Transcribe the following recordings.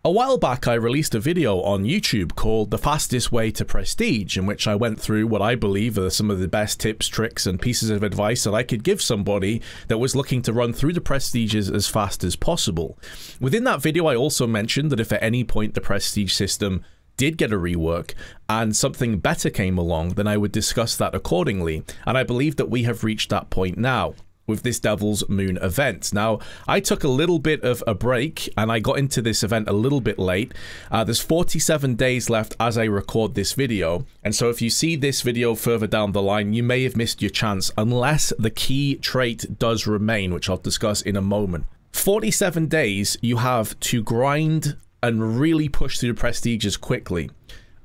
A while back, I released a video on YouTube called The Fastest Way to Prestige, in which I went through what I believe are some of the best tips, tricks, and pieces of advice that I could give somebody that was looking to run through the Prestiges as fast as possible. Within that video, I also mentioned that if at any point the Prestige system did get a rework and something better came along, then I would discuss that accordingly, and I believe that we have reached that point now with this Devil's Moon event. Now, I took a little bit of a break and I got into this event a little bit late. There's 47 days left as I record this video, and so if you see this video further down the line, you may have missed your chance unless the key trait does remain, which I'll discuss in a moment. 47 days you have to grind and really push through the Prestiges quickly.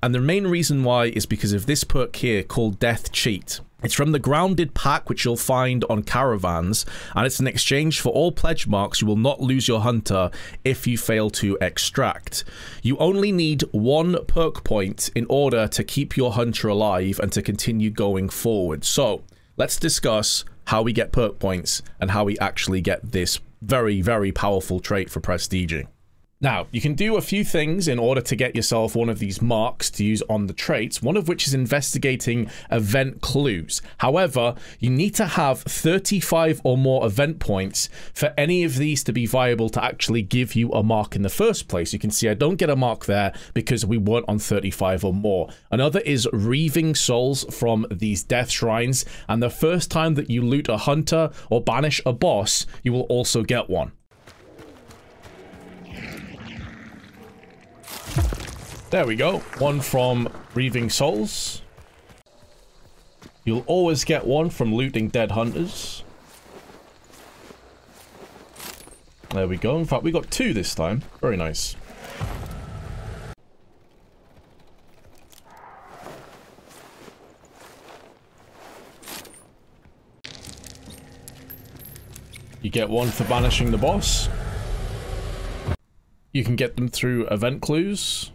And the main reason why is because of this perk here called Death Cheat. It's from the Grounded pack, which you'll find on caravans, and it's an exchange for all pledge marks. You will not lose your hunter if you fail to extract. You only need 1 perk point in order to keep your hunter alive and to continue going forward. So let's discuss how we get perk points and how we actually get this very, very powerful trait for prestiging. Now, you can do a few things in order to get yourself one of these marks to use on the traits, one of which is investigating event clues. However, you need to have 35 or more event points for any of these to be viable to actually give you a mark in the first place. You can see I don't get a mark there because we weren't on 35 or more. Another is reaving souls from these death shrines, and the first time that you loot a hunter or banish a boss, you will also get one. There we go, 1 from Reaving Souls. You'll always get 1 from looting dead hunters. There we go, in fact we got 2 this time, very nice. You get 1 for banishing the boss. You can get them through event clues.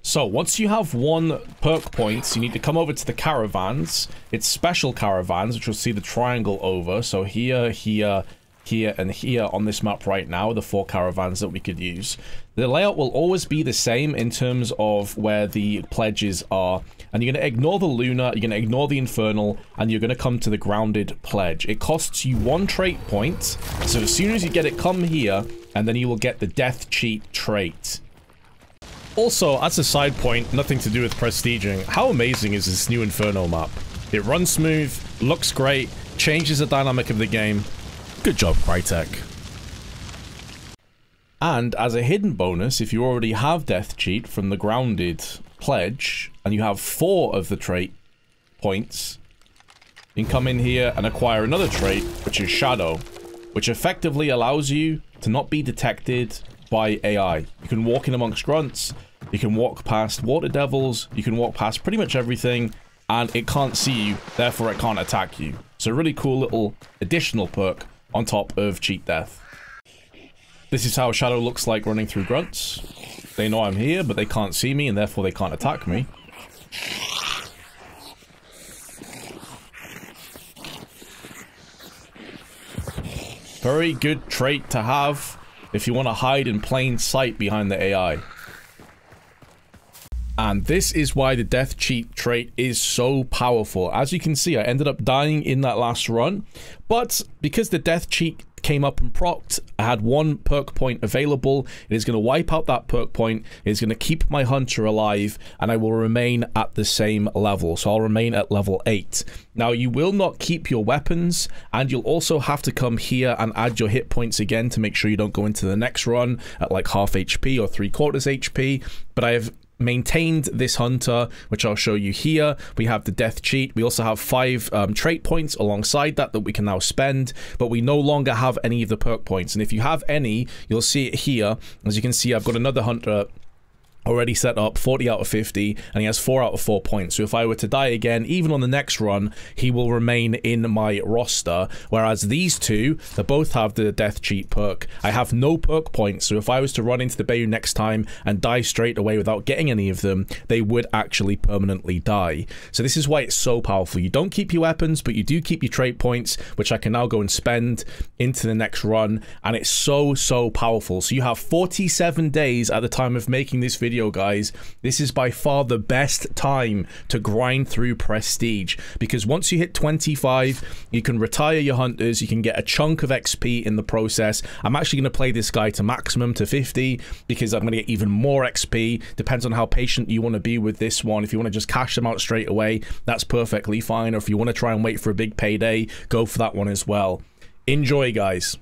So, once you have 1 perk points, you need to come over to the caravans. It's special caravans, which you'll see the triangle over. So here, here, here, and here on this map right now are the 4 caravans that we could use. The layout will always be the same in terms of where the pledges are. And you're going to ignore the Lunar, you're going to ignore the Infernal, and you're going to come to the Grounded pledge. It costs you 1 trait point. So as soon as you get it, come here, and then you will get the Death Cheat trait. Also, as a side point, nothing to do with prestiging, how amazing is this new Inferno map? It runs smooth, looks great, changes the dynamic of the game. Good job, Crytek. And as a hidden bonus, if you already have Death Cheat from the Grounded pledge, and you have 4 of the trait points, you can come in here and acquire another trait, which is Shadow, which effectively allows you to not be detected by AI. You can walk in amongst grunts, you can walk past water devils, you can walk past pretty much everything, and it can't see you, therefore it can't attack you. So a really cool little additional perk on top of Cheat Death. This is how Shadow looks like running through grunts. They know I'm here, but they can't see me, and therefore they can't attack me. Very good trait to have if you want to hide in plain sight behind the AI. And this is why the Death Cheat trait is so powerful. As you can see, I ended up dying in that last run, but because the Death Cheat came up and procced, I had 1 perk point available. It is going to wipe out that perk point, it is going to keep my hunter alive, and I will remain at the same level. So I'll remain at level 8. Now, you will not keep your weapons, and you'll also have to come here and add your hit points again to make sure you don't go into the next run at like half HP or 3/4 HP, but I have maintained this hunter, which I'll show you here. We have the Death Cheat. We also have 5 trait points alongside that we can now spend, but we no longer have any of the perk points. And if you have any, you'll see it here. As you can see, I've got another hunter already set up 40 out of 50, and he has 4 out of 4 points. So if I were to die again, even on the next run, he will remain in my roster. Whereas these two, they both have the death cheat perk. I have no perk points, so if I was to run into the Bayou next time and die straight away without getting any of them, they would actually permanently die. So this is why it's so powerful. You don't keep your weapons, but you do keep your trait points, which I can now go and spend into the next run, and it's so powerful. So you have 47 days at the time of making this video, guys. This is by far the best time to grind through prestige, because once you hit 25, you can retire your hunters, you can get a chunk of XP in the process. I'm actually going to play this guy to maximum, to 50, because I'm going to get even more XP. Depends on how patient you want to be with this one. If you want to just cash them out straight away, that's perfectly fine, or if you want to try and wait for a big payday, go for that one as well. Enjoy, guys.